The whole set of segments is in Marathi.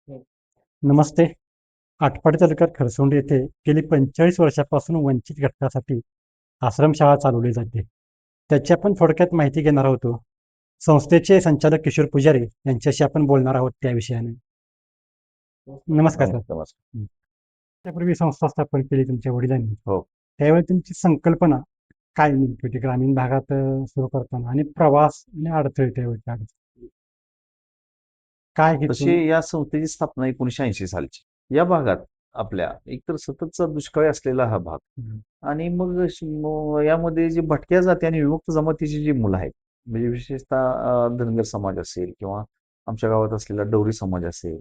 नमस्ते. आटपाडी तालुक्यात खरसुंडी येथे गेली 45 वर्षापासून वंचित घटकासाठी आश्रमशाळा चालवली जाते. त्याची आपण थोडक्यात माहिती घेणार आहोत. संस्थेचे संचालक किशोर पुजारी यांच्याशी आपण बोलणार आहोत त्या विषयाने. नमस्कार सर. नमस्कार. त्यापूर्वी संस्था स्थापन केली तुमच्या वडिलांनी. हो. त्यावेळी तुमची संकल्पना काय नेमकी होती ग्रामीण भागात सुरू करताना आणि प्रवास आणि अडथळे त्यावेळी काय तशी या संस्थेची स्थापना 1980 सालची. या भागात आपल्या एकतर सततचा दुष्काळी असलेला हा भाग आणि मग यामध्ये जे भटक्या जाती आणि विमुक्त जमातीची जी मुलं आहेत, म्हणजे विशेषतः धनगर समाज असेल किंवा आमच्या गावात असलेला डवरी समाज असेल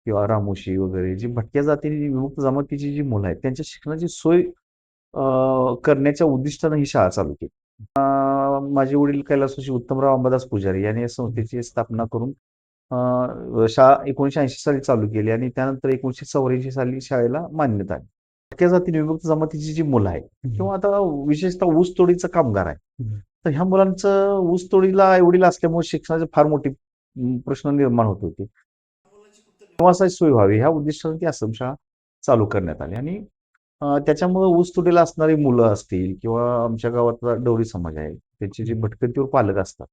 किंवा रामोशी वगैरे जी भटक्या जाती आणि विमुक्त जमातीची जी मुलं आहेत त्यांच्या शिक्षणाची सोय करण्याच्या उद्दिष्टानं ही शाळा चालू केली. माझे वडील कैलासवासी उत्तमराव अंबादास पुजारी यांनी या संस्थेची स्थापना करून शाळा 1980 साली चालू केली आणि त्यानंतर 1984 साली शाळेला मान्यता आली. भटक्या जाती विमुक्त जमातीची जी मुलं आहेत किंवा आता विशेषतः ऊसतोडीचं कामगार आहे, तर ह्या मुलांचं ऊसतोडीला आई-वडील असल्यामुळे शिक्षणाची फार मोठी प्रश्न निर्माण होत होते. प्रवासाची सोय व्हावी ह्या उद्दिष्टाने ती आश्रमशाळा चालू करण्यात आली आणि त्याच्यामुळे ऊसतोडीला असणारी मुलं असतील किंवा आमच्या गावातला डवरी समाज आहे त्यांची जी भटकंतीवर पालक असतात,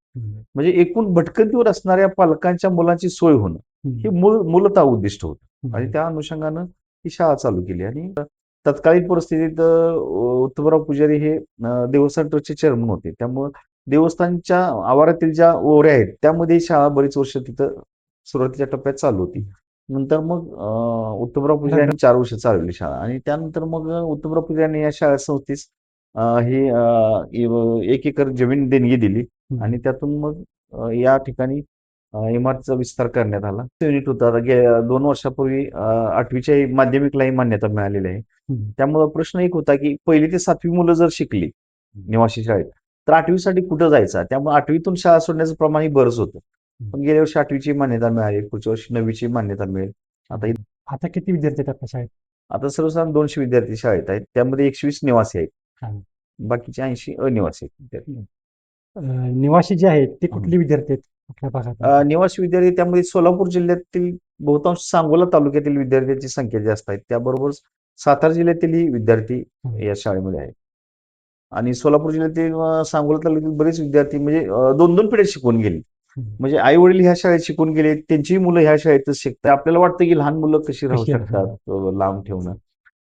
म्हणजे एकूण भटकंतीवर असणाऱ्या पालकांच्या मुलांची सोय होणं हे मूलतः उद्दिष्ट होतं आणि त्या अनुषंगानं ही शाळा चालू केली आणि तत्कालीन परिस्थितीत उत्तमराव पुजारी हे देवस्थान ट्रस्टचे चेअरमन होते. त्यामुळं देवस्थानच्या आवारातील ज्या ओऱ्या आहेत त्यामध्ये ही शाळा बरीच वर्ष तिथं सुरुवातीच्या टप्प्यात चालू होती. नंतर मग उत्तमराव पुजारी यांनी 4 वर्ष चालवली शाळा आणि त्यानंतर मग उत्तमराव पुजारी यांनी या शाळा संस्थेस ही 1 एकर जमीन देणगी दिली आणि त्यातून मग या ठिकाणी इमारतीचा विस्तार करण्यात आला. युनिट होतं. आता 2 वर्षापूर्वी 8वीच्या माध्यमिकलाही मान्यता मिळालेली आहे. त्यामुळे प्रश्न एक होता की 1ली ते 7वी मुलं जर शिकली निवासी शाळेत तर 8वी साठी कुठं जायचं? त्यामुळे 8वीतून शाळा सोडण्याचं प्रमाण बरंच होतं. पण गेल्या वर्षी 8वीची मान्यता मिळाली, पुढच्या वर्षी 9वीची मान्यता मिळेल. आता किती विद्यार्थी आहेत आपल्या शाळेत? आता सर्वसाधारण 200 विद्यार्थी शाळेत आहेत. त्यामध्ये 120 निवासी आहेत. बाकीचे 80 अनिवासी आहेत विद्यार्थी. निवासी जे आहेत ते कुठले विद्यार्थी आहेत आपल्या भागात? निवासी विद्यार्थी त्यामध्ये सोलापूर जिल्ह्यातील बहुतांश सांगोला तालुक्यातील विद्यार्थ्यांची संख्या जास्त आहे. त्याबरोबर सातारा जिल्ह्यातीलही विद्यार्थी या शाळेमध्ये आहेत आणि सोलापूर जिल्ह्यातील सांगोला तालुक्यातील बरेच विद्यार्थी म्हणजे 2-2 पिढ्या शिकून गेले. म्हणजे आई वडील ह्या शाळेत शिकून गेले, त्यांचीही मुलं ह्या शाळेतच शिकतात. आपल्याला वाटतं की लहान मुलं कशी राहू शकतात लांब ठेवणं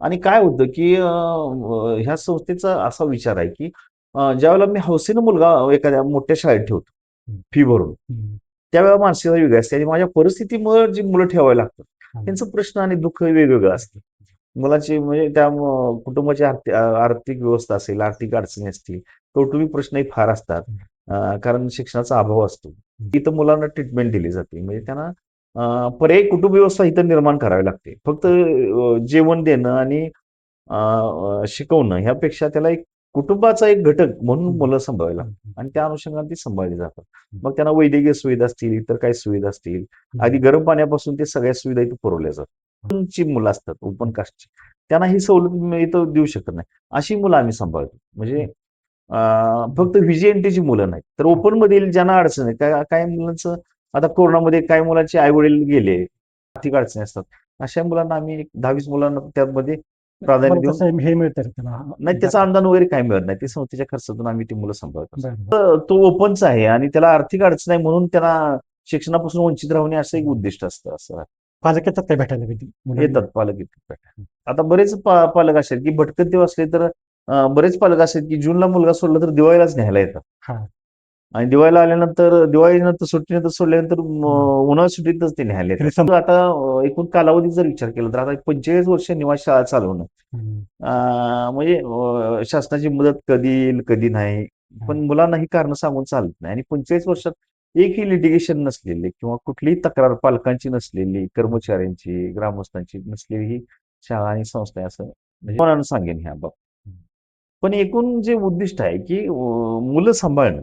आणि काय होतं की ह्या संस्थेचा असा विचार आहे की ज्यावेळेला मी हौसेनं मुलगा एखाद्या मोठ्या शाळेत ठेवतो फी भरून, त्यावेळेला मानसिकता वेगळी असते आणि माझ्या परिस्थितीमुळे जी मुलं ठेवावी लागतात त्यांचं प्रश्न आणि दुःख वेगवेगळं असतं. मुलाची म्हणजे त्या कुटुंबाची आर्थिक व्यवस्था असेल, आर्थिक अडचणी असतील, कौटुंबिक प्रश्नही फार असतात. कारण शिक्षणाचा अभाव असतो. इथं मुलांना ट्रीटमेंट दिली जाते. म्हणजे त्यांना पर्यायी कुटुंब व्यवस्था इथं निर्माण करावी लागते. फक्त जेवण देणं आणि शिकवणं ह्यापेक्षा त्याला एक कुटुंबाचा एक घटक म्हणून मुलं सांभाळावी लागतात आणि त्या अनुषंगाने ती सांभाळली जातात. मग त्यांना वैद्यकीय सुविधा असतील, इतर काही सुविधा असतील, अगदी गरम पाण्यापासून ते सगळ्या सुविधा इथं पुरवल्या जातात. ची मुलं असतात ओपन कास्टची, त्यांना ही सवलत मी इथं देऊ शकत नाही. अशी मुलं आम्ही सांभाळतो. म्हणजे फक्त व्हीजीएनटीची मुलं नाहीत. तर ओपन मधील ज्यांना अडचण आहे, काही मुलांचं आता कोरोनामध्ये काही मुलांचे आई-वडील गेले, आर्थिक अडचणी असतात. अशा मुलांना आम्ही 10-20 मुलांना त्यामध्ये प्राधान्य देऊन हे मिळतं नाही त्याचं अनुदान वगैरे काही मिळत नाही. ते संस्थेच्या खर्चातून आम्ही ती मुलं सांभाळतो. तो ओपनचा आहे आणि त्याला आर्थिक अडचण आहे म्हणून त्यांना शिक्षणापासून वंचित राहू नये असं एक उद्दिष्ट असतं. असं पालक येतात काय भेटायला येतात पालक येतात. आता बरेच पालक असेल की भटकंती असले तर बरेच पालक असेल की जूनला मुलगा सोडला तर दिवाळीलाच न्यायला येतात आणि दिवाळीला आल्यानंतर दिवाळीनंतर सुट्टीनंतर सोडल्यानंतर उन्हाळ्या सुट्टीतच ते न्यायला येतात. आता एकूण कालावधी जर विचार केला तर आता 45 वर्ष निवासी शाळा चालवणं म्हणजे शासनाची मदत कधी येईल कधी नाही, पण मुलांना ही कारणं सांगून चालत नाही आणि 45 वर्षात एकही लिटिगेशन नसलेली किंवा कुठलीही तक्रार पालकांची नसलेली, कर्मचाऱ्यांची, ग्रामस्थांची नसलेली ही शाळा आणि संस्था आहे असं म्हणजे मनानं सांगेन ह्या बाबतीत. पण एकूण जे उद्दिष्ट आहे की मुलं सांभाळणं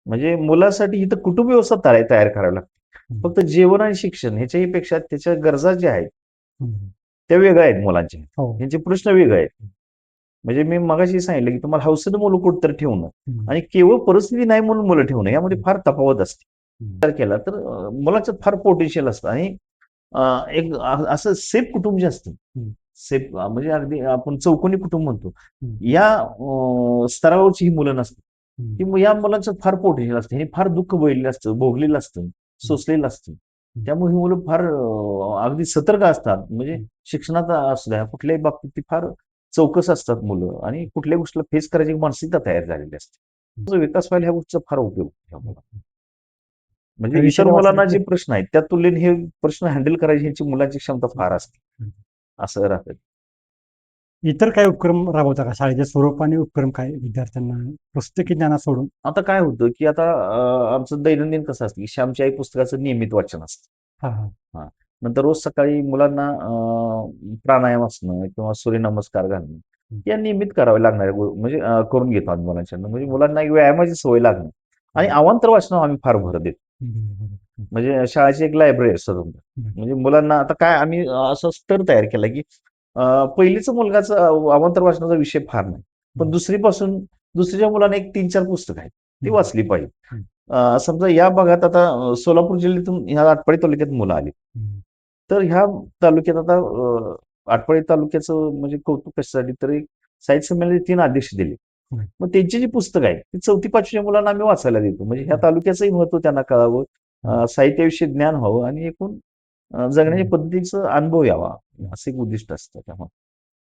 म्हणजे मुलासाठी इथं कुटुंब व्यवस्था तयार करावी लागते. फक्त जेवण आणि शिक्षण ह्याच्याही पेक्षा त्याच्या गरजा ज्या आहेत त्या वेगळ्या आहेत मुलांच्या. यांचे प्रश्न वेगळे आहेत. म्हणजे मी मगाशी सांगितलं की तुम्हाला हौसेनं मुलं कुठंतरी ठेवणं आणि केवळ परिस्थिती नाही म्हणून मुलं ठेवणं यामध्ये फार तफावत असते. विचार केला तर मुलाचं फार पोटेन्शियल असतं आणि एक असं सेफ कुटुंब जे असतं, हं. सेफ म्हणजे अगदी आपण चौकोनी कुटुंब म्हणतो. हं. या स्तरावरची ही मुलं नसतात. हं. की मग या मुलांचं फार पोटेन्शियल असतं. हे फार दुःख बघितलेलं असतं, भोगलेलं असतं, हं. सोसलेलं असतं. हं. त्यामुळे ही मुलं फार अगदी सतर्क असतात. म्हणजे हं. शिक्षणात असू द्या, कुठल्याही बाबतीत ती फार चौकस असतात मुलं आणि कुठल्याही गोष्टीला फेस करायची मानसिकता तयार झालेली असते. हं. जो विकास व्हायला ह्या गोष्टीचा फार उपयोग होतो ह्या हं. मुलांना. हं. म्हणजे त्या इतर विषयाला वाचलं मुलांना तर जे प्रश्न आहेत, त्या तुलनेने हे प्रश्न हँडल करायची ह्याची मुलांची क्षमता फार असते. हं. असं राहतं. इतर काही उपक्रम राबवता का? शाळेचे स्वरूप आणि उपक्रम काय विद्यार्थ्यांना पुस्तकी ज्ञाना सोडून? आता काय होतं, की आता आमचं दैनंदिन कसं असतं, की श्यामची आई पुस्तकाचं नियमित वाचन असतं. हां, हां. हां. नंतर रोज सकाळी मुलांना प्राणायाम असणं किंवा सूर्यनमस्कार घालणं, हं. या नियमित कराव्या लागणाऱ्या म्हणजे करून घेतो आम्ही मुलांच्याकडनं. म्हणजे मुलांना एक व्यायामाची सवय लागणं आणि हं. अवांतर वाचनावर आम्ही फार भर देतो. बरोबर. हं. म्हणजे शाळेची एक लायब्ररी आहे स्वतंत्र. हं. म्हणजे मुलांना आता काय आम्ही असा स्तर तयार केला, की पहिलीचं मुलगाचं अवांतर वाचनाचा विषय फार नाही. पण हं. दुसरीच्या मुलाने एक 3-4 पुस्तकं आहेत. ती हं. वाचली पाहिजे. हं. समजा या भागात आता सोलापूर जिल्ह्यातून ह्या आटपाडी तालुक्यात मुलं आली. हं. तर ह्या तालुक्यात आता आटपाडी तालुक्याचं म्हणजे कौतुक कशासाठी तर एक साहित्य संमेलनाचे 3 अध्यक्ष दिले. हं. मग त्यांची जी पुस्तकं आहेत, ती 4थी-5वीच्या मुलांना आम्ही वाचायला देतो. म्हणजे ह्या हं. तालुक्याचंही महत्त्व त्यांना कळावं, हं. साहित्याविषयी ज्ञान व्हावं आणि एकूण जगण्याच्या हं. पद्धतीचा अनुभव यावा, हं. असं एक उद्दिष्ट असतं त्यामागे.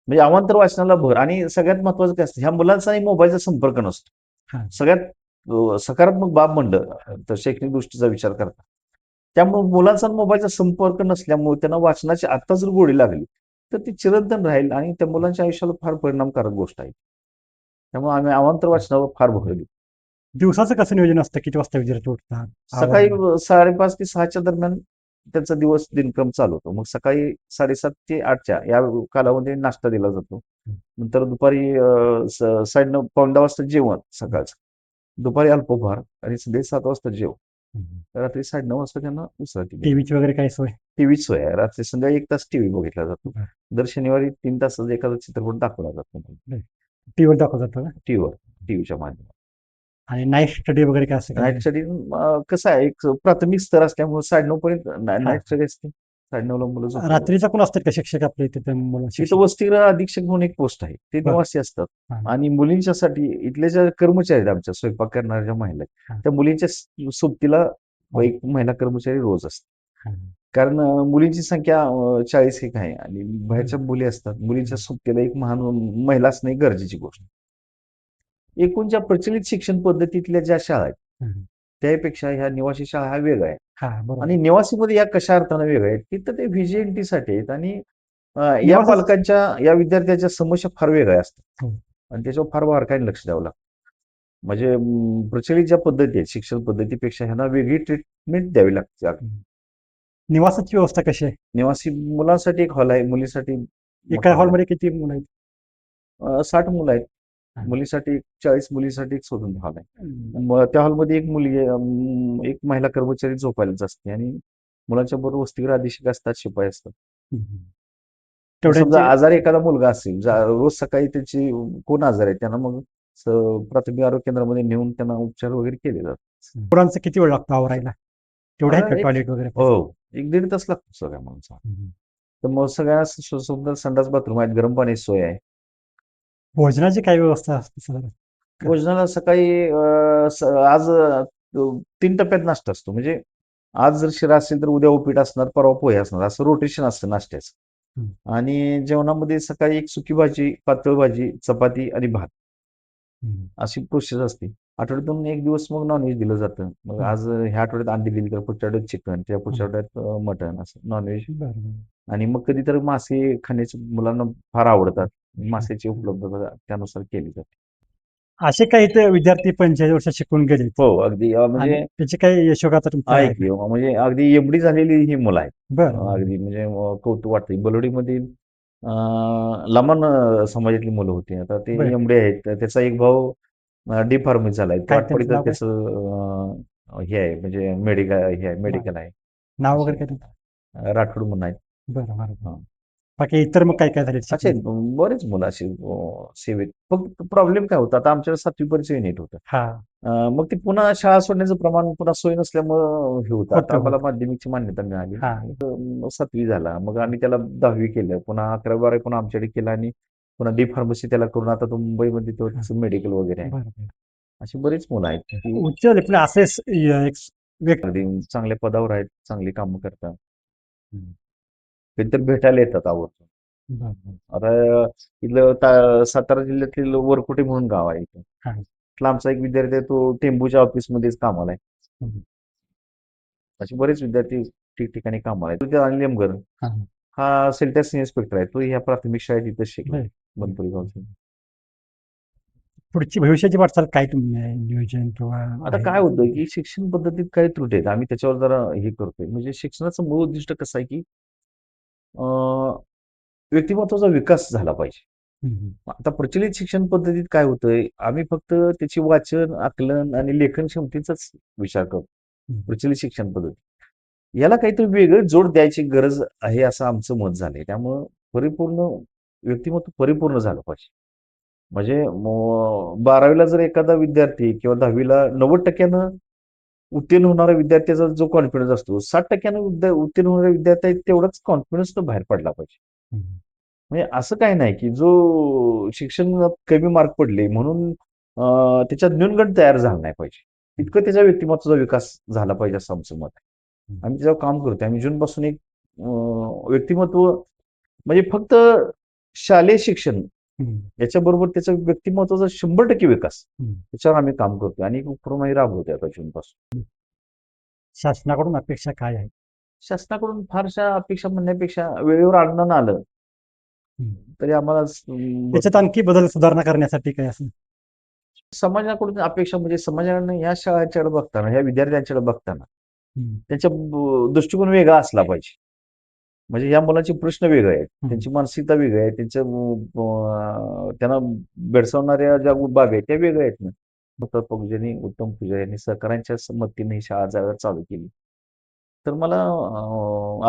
म्हणजे अवांतर वाचनाला भर आणि सगळ्यात महत्त्वाचं काय असतं, ह्या मुलांचा आणि मोबाईलचा संपर्क नसतो. हां. सगळ्यात सकारात्मक बाब म्हणलं तर शैक्षणिक दृष्टीचा विचार करता. त्यामुळे मुलांचा आणि मोबाईलचा संपर्क नसल्यामुळे त्यांना वाचनाची आत्ता जर गोडी लागली, तर ती चिरंतन राहील आणि त्या मुलांच्या आयुष्याला फार परिणामकारक गोष्ट आहे. त्यामुळे आम्ही अवांतर हं. वाचनावर फार भर हं. देतो. दिवसाचं कसं नियोजन असतं? किती वाजता विद्यार्थी उठतात? सकाळी आवरणं? 5:30 ते 6च्या दरम्यान त्यांचा दिनक्रम चालू होतो. मग सकाळी 7:30 ते 8च्या या कालावधीत नाश्ता दिला जातो. हं. नंतर दुपारी 9:30 पावणे 10 वाजता जेवण हं. सकाळचं. दुपारी अल्पोपहार आणि संध्याकाळी 7 वाजता जेवण. हं. रात्री 9:30 वाजता त्यांना विश्रांती दिली. टीव्हीची वगैरे काही सोय? टीव्हीची सोय आहे. रात्री संध्याकाळी 1 तास टीव्ही बघितला जातो. बरं. दर शनिवारी 3 तासाचा एखादा चित्रपट दाखवला जातो बरं. टीव्हीवर दाखवलं जातं का? टीव्हीवर, टीव्हीच्या माध्यमातून. आणि नाईट स्टडी वगैरे काय असं काही? नाईट स्टडी कसं आहे, एक प्राथमिक स्तर असल्यामुळे 9:30 पर्यंत हां. नाईट स्टडी असते. 9:30ला मुलं झोपतात. रात्रीचा कोण असतात का शिक्षक आपले तिथे मुलं तिथं शिक्षक? वसतिगृह अधीक्षक म्हणून एक पोस्ट आहे. ते बरं. निवासी असतात हां. आणि मुलींच्यासाठी इथल्या ज्या कर्मचारी आहेत आमच्या स्वयंपाक करणाऱ्या ज्या महिला आहेत, हां. त्या मुलींच्या सोबतीला हां. एक महिला कर्मचारी रोज असते. हां. कारण मुलींची संख्या 40 एक आहे आणि हं. बाहेरच्या मुली असतात. मुलींच्या हं. सोबतीला एक महान महिला असणं ही गरजेची गोष्ट. एकूण ज्या प्रचलित शिक्षण पद्धतीतल्या ज्या शाळा आहेत, हं. त्यापेक्षा ह्या निवासी शाळा हा वेगळा आहे. हां, बरोबर. आणि निवासीमध्ये या कशा अर्थानं वेगळ्या आहेत, की तर ते व्हिजन-साठी आहेत आणि या निवासच पालकांच्या, या विद्यार्थ्यांच्या समस्या फार वेगळ्या असतात. हो. आणि त्याच्यावर फार बारकाईने लक्ष द्यावं लागतं. म्हणजे प्रचलित ज्या पद्धती आहेत, शिक्षण पद्धतीपेक्षा ह्यांना वेगळी ट्रीटमेंट द्यावी लागते. हं. निवासाची व्यवस्था कशी आहे? निवासी मुलांसाठी एक हॉल आहे, मुलीसाठी एका मोठा हॉल आहे. हॉलमध्ये किती मुलं आहेत? 60 मुलं आहेत. हां. मुलीसाठी 40, मुलीसाठी एक स्वतंत्र हॉल आहे. हं. मग त्या हॉलमध्ये एक मुलगी एक महिला कर्मचारी झोपायलाच असते आणि मुलांच्या बरोबर वसतिगृह अधीक्षक असतात, शिपाई असतात. हं. हं. मग समजा तेवढ्यांची आजारी एखादा मुलगा असेल, रोज सकाळी त्याची कोण आजारी आहे, त्यांना मग स प्राथमिक आरोग्य केंद्रामध्ये नेऊन त्यांना उपचार वगैरे केले जातात. पोरांचं किती वेळ लागतो आवरायला? तेवढे आहेत का एक टॉयलेट वगैरे हो, त्याचं? 1-1.5 तास लागतो सगळ्या माणसाला. हं. तर मग सगळ्या सुंदर संडास बाथरूम आहेत, गरम पाण्याची सोय आहे. भोजनाची काय व्यवस्था असते साधारण? का? भोजनाला सकाळी आज 3 टप्प्यात नाश्ता असतो. म्हणजे आज जर शिरा असेल तर उद्या उपीट असणार, परवा पोहे असणार. असं रोटेशन असतं नाश्त्याचं. हं. आणि जेवणामध्ये सकाळी एक सुकी भाजी, पातळ भाजी, चपाती आणि भात हं. अशी प्रोसेस असते. आठवड्यातून 1 दिवस मग नॉन-व्हेज दिलं जातं. मग हं. आज ह्या आठवड्यात अंडी दिली तर पुढच्या आठवड्यात चिकन, त्या पुढच्या हं. आठवड्यात मटण असं नॉन-व्हेज. बरं, बरं. आणि मग कधीतरी मासे खाण्याची मुलांना फार आवडतात. हं. हं. माशाची हं. उपलब्धता त्यानुसार केली जाते. असे काही इथे विद्यार्थी 45 वर्ष शिकून गेलेत हो, अगदी आणि म्हणजे त्याची काही यशोगाथा तुमच्याकडे आहे आहे का? की म्हणजे अगदी एम-डी झालेली ही मुलं आहेत. बरं, बरं. अगदी म्हणजे कौतुक वाटतं. बलोडीमधील अ, लमाण समाजातली मुलं होती. आता ते बरं. एम-डी आहेत. तर त्याचा एक भाऊ डी फार्मसी झालाय. तो काय त्यांचं आटपाडीतच नाव काय? त्याचं हे आहे म्हणजे हे आहे बरं. मेडिकल आहे. नाव असे वगैरे काय त्यांचं? राठोड म्हणून आहेत. बरं, बरं, बरं. हां. बाकी इतर मग काय काय झाले असे शिकले? बरेच मुलं अशी सेवेत. फक्त प्रॉब्लेम काय होता, आता आमच्याकडे 7वी परीक्षेचं युनिट होतं. हा, मग ते पुन्हा शाळा सोडण्याचं प्रमाण पुन्हा सोय नसल्यामुळं हे होतं. आता होतं आम्हाला होतं. माध्यमिकची मान्यता मिळाली. हा, 7वी झाला. मग आम्ही त्याला 10वी केलं. पुन्हा 11वी-12वी पुन्हा आमच्याकडे केलं आणि पुन्हा डी फार्मसी त्याला करून आता तो मुंबईमध्ये तो हा. मेडिकल वगैरे आहे. बरं बरं. अशी बरीच मुलं आहेत की उच्च लेवल असे एक व्यक्ती. अगदी चांगल्या पदावर आहेत, चांगली कामं करतात. कधीतरी भेटायला येतात आवर्जून. बरं, बरं. आता इथलं सातारा जिल्ह्यातील वरकुटे म्हणून गाव आहे इथं. हा, तिथला आमचा एक विद्यार्थी आहे, तो टेंबूच्या ऑफिसमध्येच कामाला आहे. हम्म. असे बरेच विद्यार्थी ठिकठिकाणी कामाला आहेत. तो अनिल निलमगर हा, हा सेल्टस इन्स्पेक्टर आहे. तो ह्या प्राथमिक शाळेत इथंच शिकला बरं. बनपुरी गावचा. पुढची भविष्याची वाटचाल काय तुम्ही नियोजन किंवा आता आहे? काय होतं की शिक्षण पद्धतीत काही त्रुटी आहेत. आम्ही त्याच्यावर जरा हे करतोय. म्हणजे शिक्षणाचं मूळ उद्दिष्ट कसं आहे की व्यक्तिमत्वाचा विकास झाला पाहिजे. हम्म. आता प्रचलित शिक्षण पद्धतीत काय होतंय, आम्ही फक्त त्याची वाचन, आकलन आणि लेखन क्षमतेचाच विचार करतो. हम्म. प्रचलित शिक्षण पद्धती. याला काहीतरी वेगळं जोड द्यायची गरज आहे असं आमचं मत झालंय. त्यामुळं परिपूर्ण व्यक्तिमत्व परिपूर्ण झालं पाहिजे. म्हणजे 12वीला जर एखादा विद्यार्थी किंवा 10वीला 90% उत्तीर्ण होणारा विद्यार्थ्याचा जो कॉन्फिडन्स असतो, 60% उत्तीर्ण होणाऱ्या विद्यार्थी आहेत तेवढाच कॉन्फिडन्स तो बाहेर पडला पाहिजे. हम्म. म्हणजे असं काही नाही, की जो शिक्षणात कमी मार्क पडले म्हणून त्याच्यात न्यूनगंड तयार झाला नाही पाहिजे. इतकं त्याच्या व्यक्तिमत्त्वाचा विकास झाला पाहिजे असं आमचं मत आहे. आम्ही त्याच्यावर काम करतोय. आम्ही जूनपासून एक व्यक्तिमत्व म्हणजे फक्त शालेय शिक्षण हम्म. याच्याबरोबर त्याचा व्यक्तिमत्त्वाचा 100% विकास हम्म. त्याच्यावर आम्ही काम करतोय आणि एक उपक्रम आम्ही राबवतोय आता जूनपासून. शासनाकडून अपेक्षा काय आहे? शासनाकडून फारशा अपेक्षा म्हणण्यापेक्षा वेळेवर आणलं आलं हम्म. तरी आम्हाला त्याच्यात भरपूर आणखी बदल सुधारणा करण्यासाठी काय असं? समाजाकडून अपेक्षा म्हणजे समाजानं या शाळेच्याकडे बघताना, या विद्यार्थ्यांच्याकडे बघताना हम्म. त्यांचा दृष्टिकोन वेगळा असला पाहिजे. म्हणजे या मुलांचे प्रश्न वेगळे आहेत. हम्म. त्यांची मानसिकता वेगळी आहे. त्यांना भेडसावणाऱ्या ज्या बाबी आहेत त्या वेगळ्या आहेत ना. डॉक्टर पगुजेंनी, उत्तम पूजा यांनी सहकाऱ्यांच्या संमतीने ही शाळा चालू केली. तर मला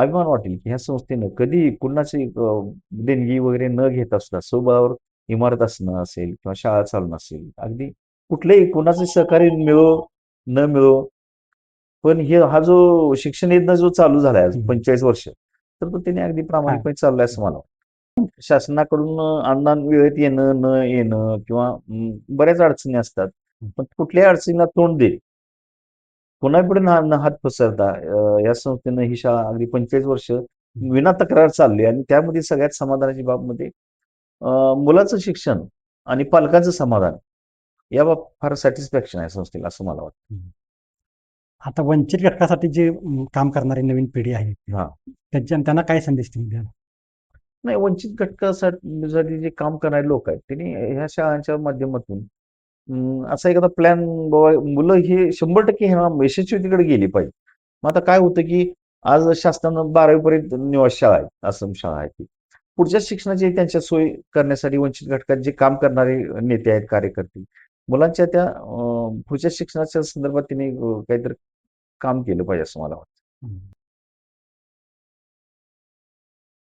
अभिमान वाटेल की ह्या संस्थेनं कधी कुणाची देणगी वगैरे न घेता सुद्धा स्वबळावर इमारत असणं असेल किंवा शाळा चालणं असेल, अगदी कुठलेही कुणाचे सहकार्य मिळो न मिळो, पण हा जो शिक्षण यज्ञ जो चालू झालाय आज हम्म. 45 वर्ष, तर तो त्याने अगदी हा. प्रामाणिकपणे चाललाय असं मला वाटतं. शासनाकडून अनुदान वेळेत येणं, न येणं किंवा बऱ्याच अडचणी असतात. पण कुठल्याही अडचणीला तोंड देत कोणापुढे न हात पसरता या संस्थेनं ही शाळा अगदी 45 वर्ष विना तक्रार चालली आणि त्यामध्ये सगळ्यात समाधानाची बाब म्हणजे मुलाचं शिक्षण आणि पालकांचं समाधान या बाबतीत फार सॅटिस्फॅक्शन आहे संस्थेला असं मला वाटतं. हम्म. आता वंचित घटकासाठी जे काम करणारी नवीन पिढी आहे हा त्यांना काय संदेश तुम्ही द्याल? नाही, वंचित घटकासाठी जे काम करणारे लोक आहेत त्यांनी ह्या शाळांच्या माध्यमातून असा एखादा प्लॅन बाबा मुलं हे 100% ह्या यशस्वीतेकडे गेली पाहिजे. मग आता काय होतं की आज शासनानं 12वी पर्यंत निवासी शाळा आहेत, आश्रम शाळा आहेत. पुढच्या शिक्षणाची त्यांच्या सोयी करण्यासाठी वंचित घटकात जे काम करणारे नेते आहेत, कार्यकर्ते, मुलांच्या त्या पुढच्या शिक्षणाच्या संदर्भात त्यांनी काहीतरी काम केलं पाहिजे असं मला वाटतं. हम्म.